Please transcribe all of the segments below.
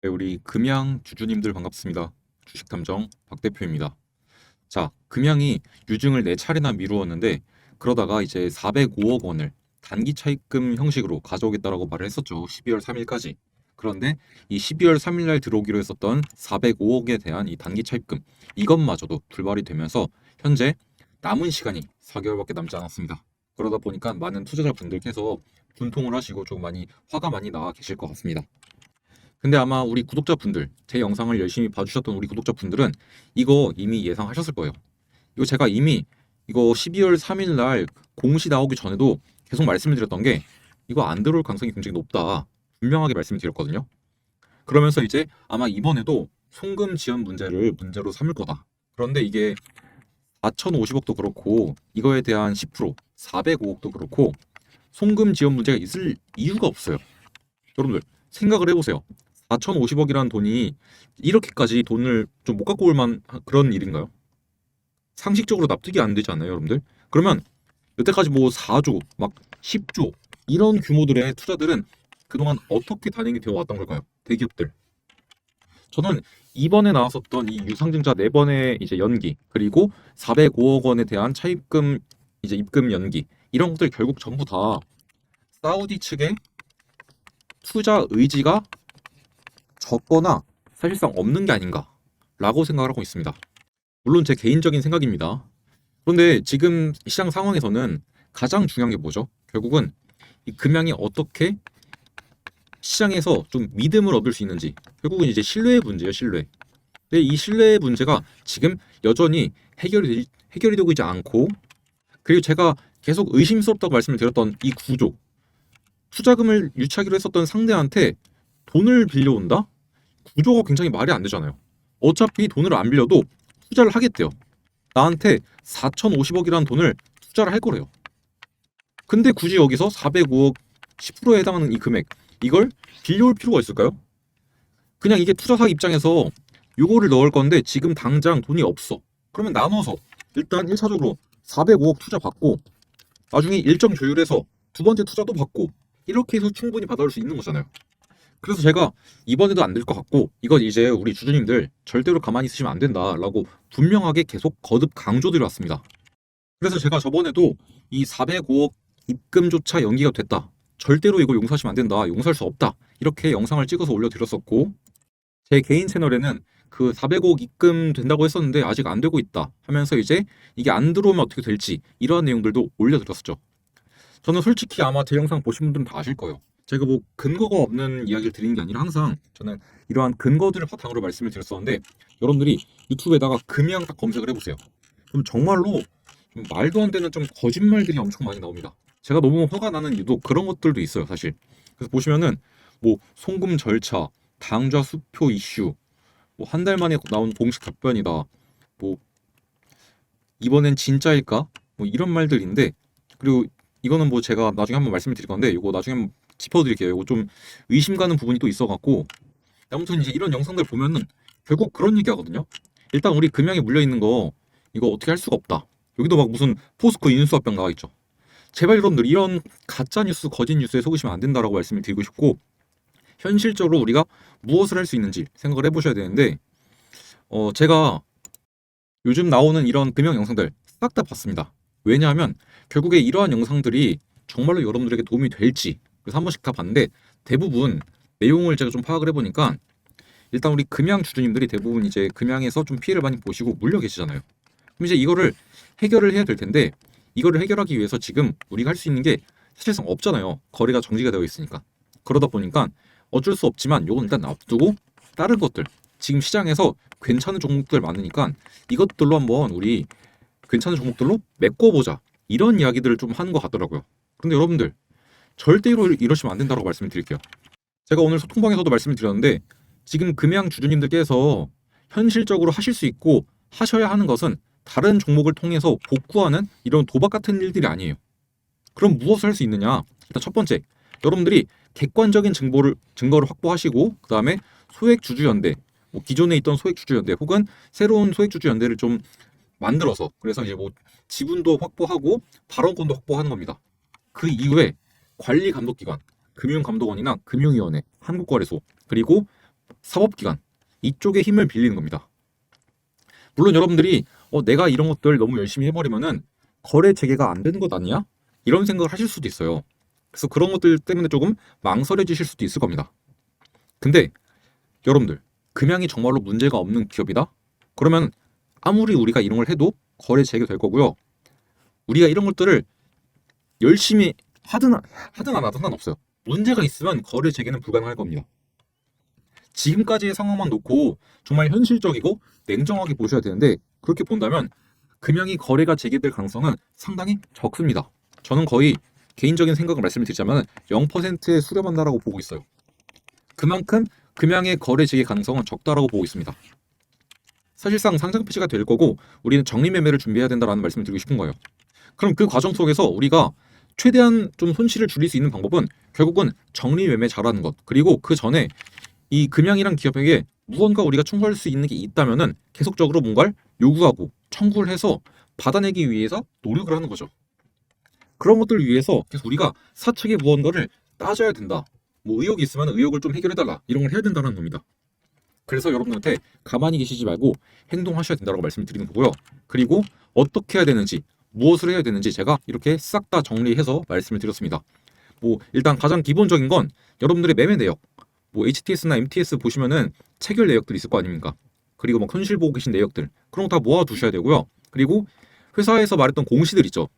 네, 우리 금양 주주님들 반갑습니다. 주식탐정 박 대표입니다. 자, 금양이 유증을 4차례나 미루었는데 그러다가 이제 405억 원을 단기 차입금 형식으로 가져오겠다라고 말을 했었죠. 12월 3일까지. 그런데 이 12월 3일 날 들어오기로 했었던 405억에 대한 이 단기 차입금 이것마저도 불발이 되면서 현재 남은 시간이 4개월밖에 남지 않았습니다. 그러다 보니까 많은 투자자분들께서 분통을 하시고 좀 많이 화가 많이 나 계실 것 같습니다. 근데 아마 우리 구독자분들, 제 영상을 열심히 봐주셨던 우리 구독자분들은 이거 이미 예상하셨을 거예요. 이거 제가 이미 이거 12월 3일 날 공시 나오기 전에도 계속 말씀을 드렸던 게 이거 안 들어올 가능성이 굉장히 높다. 분명하게 말씀을 드렸거든요. 그러면서 이제 아마 이번에도 송금 지연 문제로 삼을 거다. 그런데 이게 4,050억도 그렇고 이거에 대한 10%, 405억도 그렇고 송금 지연 문제가 있을 이유가 없어요. 여러분들 생각을 해보세요. 4,050억이라는 돈이 이렇게까지 돈을 좀 못 갖고 올 만 그런 일인가요? 상식적으로 납득이 안 되지 않나요, 여러분들? 그러면 여태까지 뭐 4조, 막 10조 이런 규모들의 투자들은 그동안 어떻게 단행이 되어 왔던 걸까요? 대기업들. 저는 이번에 나왔었던 이 유상증자 4번의 이제 연기 그리고 405억 원에 대한 차입금 이제 입금 연기 이런 것들 결국 전부 다 사우디 측의 투자 의지가 적거나 사실상 없는 게 아닌가라고 생각을 하고 있습니다. 물론 제 개인적인 생각입니다. 그런데 지금 시장 상황에서는 가장 중요한 게 뭐죠? 결국은 이 금양이 어떻게 시장에서 좀 믿음을 얻을 수 있는지, 결국은 이제 신뢰의 문제예요, 신뢰. 근데 이 신뢰의 문제가 지금 여전히 해결이 되고 있지 않고, 그리고 제가 계속 의심스럽다고 말씀을 드렸던 이 구조, 투자금을 유치하기로 했었던 상대한테 돈을 빌려온다? 구조가 굉장히 말이 안 되잖아요. 어차피 돈을 안 빌려도 투자를 하겠대요. 나한테 4,050억이라는 돈을 투자를 할 거래요. 근데 굳이 여기서 405억 10%에 해당하는 이 금액 이걸 빌려올 필요가 있을까요? 그냥 이게 투자사 입장에서 요거를 넣을 건데 지금 당장 돈이 없어. 그러면 나눠서 일단 1차적으로 405억 투자 받고 나중에 일정 조율해서 두 번째 투자도 받고 이렇게 해서 충분히 받아올 수 있는 거잖아요. 그래서 제가 이번에도 안 될 것 같고 이건 이제 우리 주주님들 절대로 가만히 있으시면 안 된다라고 분명하게 계속 거듭 강조드려 왔습니다. 그래서 제가 저번에도 이 405억 입금조차 연기가 됐다. 절대로 이거 용서하시면 안 된다. 용서할 수 없다. 이렇게 영상을 찍어서 올려드렸었고 제 개인 채널에는 그 400억 입금 된다고 했었는데 아직 안 되고 있다 하면서 이제 이게 안 들어오면 어떻게 될지 이러한 내용들도 올려드렸었죠. 저는 솔직히 아마 제 영상 보신 분들은 다 아실 거예요. 제가 뭐 근거가 없는 이야기를 드리는 게 아니라 항상 저는 이러한 근거들을 바탕으로 말씀을 드렸었는데 여러분들이 유튜브에다가 금양 딱 검색을 해보세요. 그럼 정말로 좀 말도 안 되는 좀 거짓말들이 엄청 많이 나옵니다. 제가 너무 화가 나는 이유도 그런 것들도 있어요, 사실. 그래서 보시면은 뭐 송금 절차, 당좌 수표 이슈, 뭐 한 달 만에 나온 공식 답변이다. 뭐 이번엔 진짜일까? 뭐 이런 말들인데 그리고 이거는 뭐 제가 나중에 한번 말씀을 드릴 건데 이거 나중에 한번 짚어드릴게요. 이거 좀 의심 가는 부분이 또 있어갖고 아무튼 이제 이런 영상들 보면은 결국 그런 얘기하거든요. 일단 우리 금양에 물려 있는 거 이거 어떻게 할 수가 없다. 여기도 막 무슨 포스코 인수합병 나와 있죠. 제발 여러분들 이런 가짜 뉴스, 거짓 뉴스에 속으시면 안 된다라고 말씀을 드리고 싶고 현실적으로 우리가 무엇을 할 수 있는지 생각을 해보셔야 되는데 제가 요즘 나오는 이런 금융 영상들 싹 다 봤습니다. 왜냐하면 결국에 이러한 영상들이 정말로 여러분들에게 도움이 될지 그래서 한 번씩 다 봤는데 대부분 내용을 제가 좀 파악을 해보니까 일단 우리 금양 주주님들이 대부분 이제 금양에서 좀 피해를 많이 보시고 물려 계시잖아요. 그럼 이제 이거를 해결을 해야 될 텐데 이거를 해결하기 위해서 지금 우리가 할 수 있는 게 사실상 없잖아요. 거래가 정지가 되어 있으니까. 그러다 보니까 어쩔 수 없지만 요건 일단 놔두고 다른 것들 지금 시장에서 괜찮은 종목들 많으니까 이것들로 한번 우리 괜찮은 종목들로 메꿔보자 이런 이야기들을 좀 하는 것 같더라고요. 근데 여러분들 절대로 이러시면 안 된다고 말씀을 드릴게요. 제가 오늘 소통방에서도 말씀을 드렸는데 지금 금양 주주님들께서 현실적으로 하실 수 있고 하셔야 하는 것은 다른 종목을 통해서 복구하는 이런 도박 같은 일들이 아니에요. 그럼 무엇을 할 수 있느냐? 일단 첫 번째, 여러분들이 객관적인 증거를 확보하시고 그 다음에 소액주주연대, 뭐 기존에 있던 소액주주연대 혹은 새로운 소액주주연대를 좀 만들어서 그래서 이제 뭐 지분도 확보하고 발언권도 확보하는 겁니다. 그 이후에 관리감독기관, 금융감독원이나 금융위원회, 한국거래소 그리고 사법기관 이쪽에 힘을 빌리는 겁니다. 물론 여러분들이 내가 이런 것들 너무 열심히 해버리면은 거래 재개가 안 되는 것 아니야? 이런 생각을 하실 수도 있어요. 그래서 그런 것들 때문에 조금 망설여지실 수도 있을 겁니다. 근데 여러분들, 금양이 정말로 문제가 없는 기업이다? 그러면 아무리 우리가 이런 걸 해도 거래 재개될 거고요. 우리가 이런 것들을 열심히 하든 안 하든 상관없어요. 문제가 있으면 거래 재개는 불가능할 겁니다. 지금까지의 상황만 놓고 정말 현실적이고 냉정하게 보셔야 되는데, 그렇게 본다면 금양이 거래가 재개될 가능성은 상당히 적습니다. 저는 거의 개인적인 생각을 말씀을 드리자면 0%에 수렴한다라고 보고 있어요. 그만큼 금양의 거래 재개 가능성은 적다라고 보고 있습니다. 사실상 상장 폐지가 될 거고 우리는 정리 매매를 준비해야 된다라는 말씀을 드리고 싶은 거예요. 그럼 그 과정 속에서 우리가 최대한 좀 손실을 줄일 수 있는 방법은 결국은 정리 매매 잘하는 것, 그리고 그 전에 이 금양이란 기업에게 무언가 우리가 청구할 수 있는 게 있다면은 계속적으로 뭔가를 요구하고 청구를 해서 받아내기 위해서 노력을 하는 거죠. 그런 것들을 위해서 계속 우리가 사측의 무언가를 따져야 된다. 뭐 의혹이 있으면 의혹을 좀 해결해달라. 이런 걸 해야 된다는 겁니다. 그래서 여러분들한테 가만히 계시지 말고 행동하셔야 된다고 말씀을 드리는 거고요. 그리고 어떻게 해야 되는지, 무엇을 해야 되는지 제가 이렇게 싹 다 정리해서 말씀을 드렸습니다. 뭐 일단 가장 기본적인 건 여러분들의 매매 내역, 뭐 HTS나 MTS 보시면은 체결 내역들이 있을 거 아닙니까? 그리고 뭐 현실 보고 계신 내역들, 그런 거 다 모아 두셔야 되고요. 그리고 회사에서 말했던 공시들 있죠.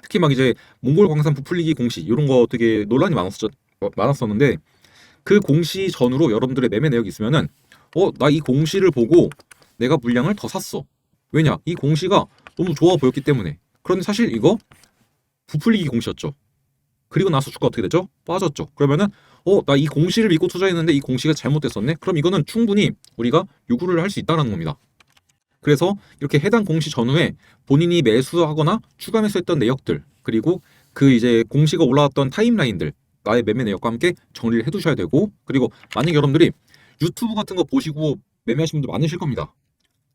특히 막 이제 몽골 광산 부풀리기 공시 이런 거 되게 논란이 많았었는데, 그 공시 전후로 여러분들의 매매 내역이 있으면은 나 이 공시를 보고 내가 물량을 더 샀어. 왜냐? 이 공시가 너무 좋아 보였기 때문에. 그런데 사실 이거 부풀리기 공시였죠. 그리고 나서 주가 어떻게 되죠? 빠졌죠. 그러면은 나 이 공시를 믿고 투자했는데 이 공시가 잘못됐었네? 그럼 이거는 충분히 우리가 요구를 할 수 있다는 겁니다. 그래서 이렇게 해당 공시 전후에 본인이 매수하거나 추가 매수했던 내역들, 그리고 그 이제 공시가 올라왔던 타임라인들, 나의 매매 내역과 함께 정리를 해두셔야 되고, 그리고 만약 여러분들이 유튜브 같은 거 보시고 매매하시는 분들 많으실 겁니다.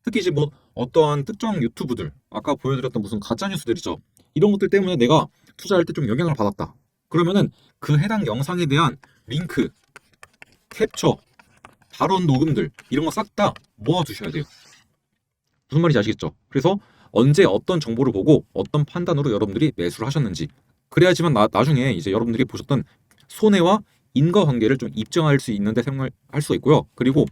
특히 이제 뭐 어떠한 특정 유튜브들, 아까 보여드렸던 무슨 가짜 뉴스들이죠. 이런 것들 때문에 내가 투자할 때 좀 영향을 받았다. 그러면은 그 해당 영상에 대한 링크, 캡처, 발언 녹음들 이런 거 싹 다 모아두셔야 돼요. 무슨 말인지 아시겠죠? 그래서 언제 어떤 정보를 보고 어떤 판단으로 여러분들이 매수를 하셨는지, 그래야지만 나중에 이제 여러분들이 보셨던 손해와 인과관계를 좀 입증할 수 있는데 사용을 할 수가 있고요. 그리고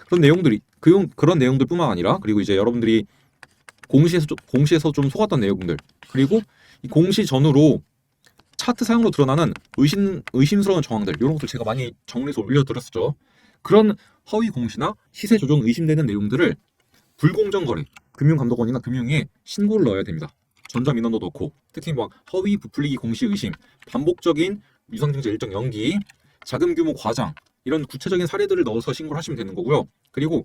그런 내용들이 그런 내용들뿐만 아니라, 그리고 이제 여러분들이 공시에서 좀 속았던 내용들, 그리고 이 공시 전후로 차트 사용으로 드러나는 의심스러운 정황들, 이런 것들 제가 많이 정리해서 올려드렸었죠. 그런 허위 공시나 시세 조정 의심되는 내용들을 불공정 거래, 금융감독원이나 금융위에 신고를 넣어야 됩니다. 전자민원도 넣고, 특히 막 허위 부풀리기 공시 의심, 반복적인 유상증자 일정 연기, 자금 규모 과장, 이런 구체적인 사례들을 넣어서 신고를 하시면 되는 거고요. 그리고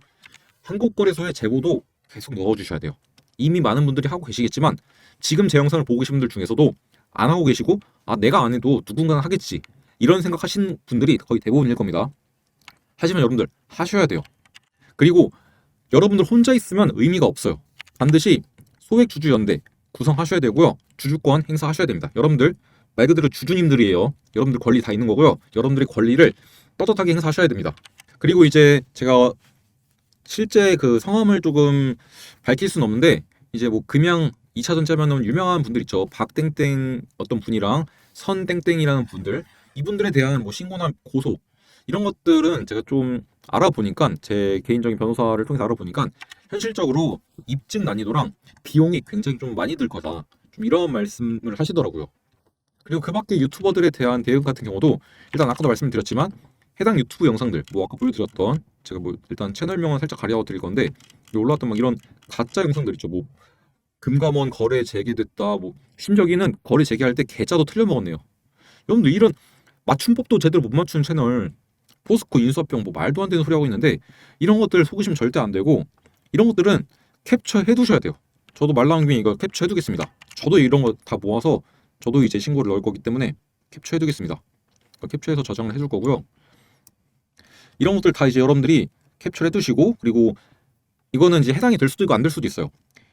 한국거래소의 제보도 계속 넣어주셔야 돼요. 이미 많은 분들이 하고 계시겠지만 지금 제 영상을 보고 계신 분들 중에서도 안 하고 계시고, 내가 안 해도 누군가는 하겠지, 이런 생각하시는 분들이 거의 대부분일 겁니다. 하지만 여러분들 하셔야 돼요. 그리고 여러분들 혼자 있으면 의미가 없어요. 반드시 소액주주연대 구성하셔야 되고요. 주주권 행사하셔야 됩니다. 여러분들 말 그대로 주주님들이에요. 여러분들 권리 다 있는 거고요. 여러분들의 권리를 떳떳하게 행사하셔야 됩니다. 그리고 이제 제가 실제 그 성함을 조금 밝힐 수는 없는데, 이제 뭐 금양 2차 전지하면 유명한 분들 있죠. 박땡땡 어떤 분이랑 선땡땡이라는 분들, 이분들에 대한 뭐 신고나 고소, 이런 것들은 제가 좀 알아보니까, 제 개인적인 변호사를 통해서 알아보니까 현실적으로 입증 난이도랑 비용이 굉장히 좀 많이 들 거다, 좀 이런 말씀을 하시더라고요. 그리고 그 밖에 유튜버들에 대한 대응 같은 경우도, 일단 아까도 말씀드렸지만 해당 유튜브 영상들, 뭐 아까 보여드렸던, 제가 뭐 일단 채널명은 살짝 가려 드릴 건데, 올라왔던 막 이런 가짜 영상들 있죠. 뭐 금감원 거래 재개됐다, 뭐 심지어는 거래 재개할 때 계좌도 틀려 먹었네요. 여러분들 이런 맞춤법도 제대로 못 맞춘 채널, 포스코 인수합병 뭐 말도 안 되는 소리 하고 있는데, 이런 것들 속으시면 절대 안 되고, 이런 것들은 캡처해 두셔야 돼요. 저도 말 나온 김에 이거 캡처해 두겠습니다. 저도 이런 거 다 모아서 저도 이제 신고를 넣을 거기 때문에 캡처해 두겠습니다. 캡처해서 저장을 해줄 거고요. 이런 것들 다 이제 여러분들이 캡처해 두시고, 그리고 이거는 이제 해당이 될 수도 있고 안 될 수도 있어요.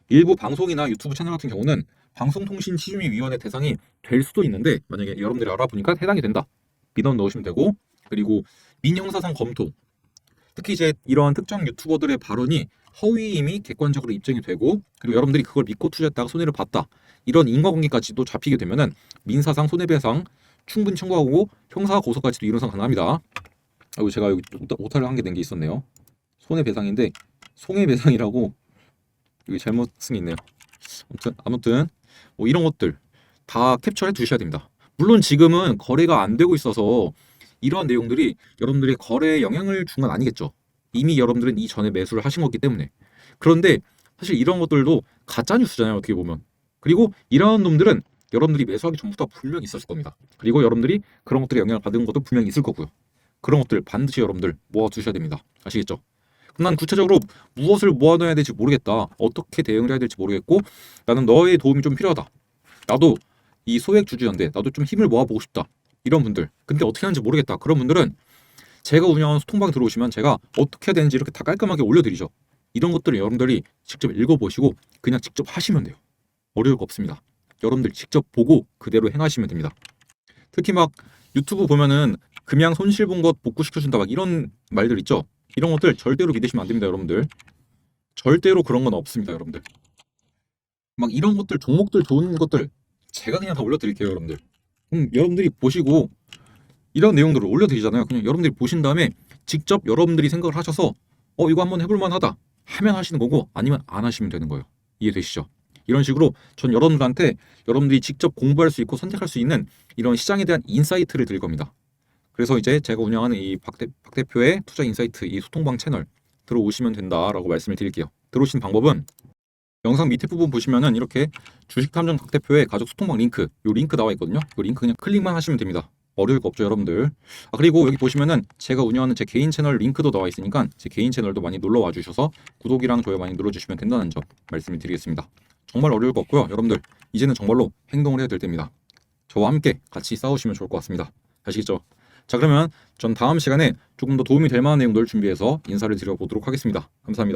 일부 방송이나 유튜브 채널 같은 경우는 방송통신치준위위원회 대상이 될 수도 있는데, 만약에 여러분들이 알아보니까 해당이 된다, 민원 넣으시면 되고, 그리고 민형사상 검토, 특히 이제 이런 특정 유튜버들의 발언이 허위임이 객관적으로 입증이 되고 그리고 여러분들이 그걸 믿고 투자했다가 손해를 봤다. 이런 인과관계까지도 잡히게 되면은 민사상 손해배상 충분히 청구하고 형사 고소까지도 이론상 가능합니다. 아이고 제가 여기 오타를 한 개 낸 게 있었네요. 손해배상인데 송해배상이라고 여기 잘못 쓴 게 있네요. 아무튼 뭐 이런 것들 다 캡처해 두셔야 됩니다. 물론 지금은 거래가 안 되고 있어서 이러한 내용들이 여러분들의 거래에 영향을 준 건 아니겠죠. 이미 여러분들은 이전에 매수를 하신 거기 때문에. 그런데 사실 이런 것들도 가짜 뉴스잖아요, 어떻게 보면. 그리고 이러한 놈들은 여러분들이 매수하기 전부터 분명히 있었을 겁니다. 그리고 여러분들이 그런 것들에 영향을 받은 것도 분명히 있을 거고요. 그런 것들 반드시 여러분들 모아 두셔야 됩니다. 아시겠죠? 그럼 난 구체적으로 무엇을 모아둬야 될지 모르겠다. 어떻게 대응을 해야 될지 모르겠고 나는 너의 도움이 좀 필요하다. 나도 이 소액 주주연대 나도 좀 힘을 모아보고 싶다. 이런 분들. 근데 어떻게 하는지 모르겠다. 그런 분들은 제가 운영하는 소통방 들어오시면 제가 어떻게 해야 되는지 이렇게 다 깔끔하게 올려드리죠. 이런 것들을 여러분들이 직접 읽어보시고 그냥 직접 하시면 돼요. 어려울 거 없습니다. 여러분들 직접 보고 그대로 행하시면 됩니다. 특히 막 유튜브 보면은 금양 손실 본 것 복구시켜준다 막 이런 말들 있죠. 이런 것들 절대로 믿으시면 안 됩니다, 여러분들. 절대로 그런 건 없습니다, 여러분들. 막 이런 것들 종목들 좋은 것들 제가 그냥 다 올려드릴게요, 여러분들. 여러분들이 보시고 이런 내용들을 올려드리잖아요. 그냥 여러분들이 보신 다음에 직접 여러분들이 생각을 하셔서 이거 한번 해볼 만하다 하면 하시는 거고 아니면 안 하시면 되는 거예요. 이해되시죠? 이런 식으로 전 여러분들한테 여러분들이 직접 공부할 수 있고 선택할 수 있는 이런 시장에 대한 인사이트를 드릴 겁니다. 그래서 이제 제가 운영하는 이 박 대표의 투자 인사이트 이 소통방 채널 들어오시면 된다라고 말씀을 드릴게요. 들어오신 방법은 영상 밑에 부분 보시면은 이렇게 주식탐정 박 대표의 가족 소통방 링크 요 링크 나와 있거든요. 요 링크 그냥 클릭만 하시면 됩니다. 어려울 거 없죠, 여러분들. 그리고 여기 보시면은 제가 운영하는 제 개인 채널 링크도 나와 있으니까 제 개인 채널도 많이 놀러 와 주셔서 구독이랑 좋아요 많이 눌러주시면 된다는 점 말씀을 드리겠습니다. 정말 어려울 거 없고요, 여러분들. 이제는 정말로 행동을 해야 될 때입니다. 저와 함께 같이 싸우시면 좋을 것 같습니다. 아시겠죠? 자, 그러면 전 다음 시간에 조금 더 도움이 될 만한 내용들 준비해서 인사를 드려보도록 하겠습니다. 감사합니다.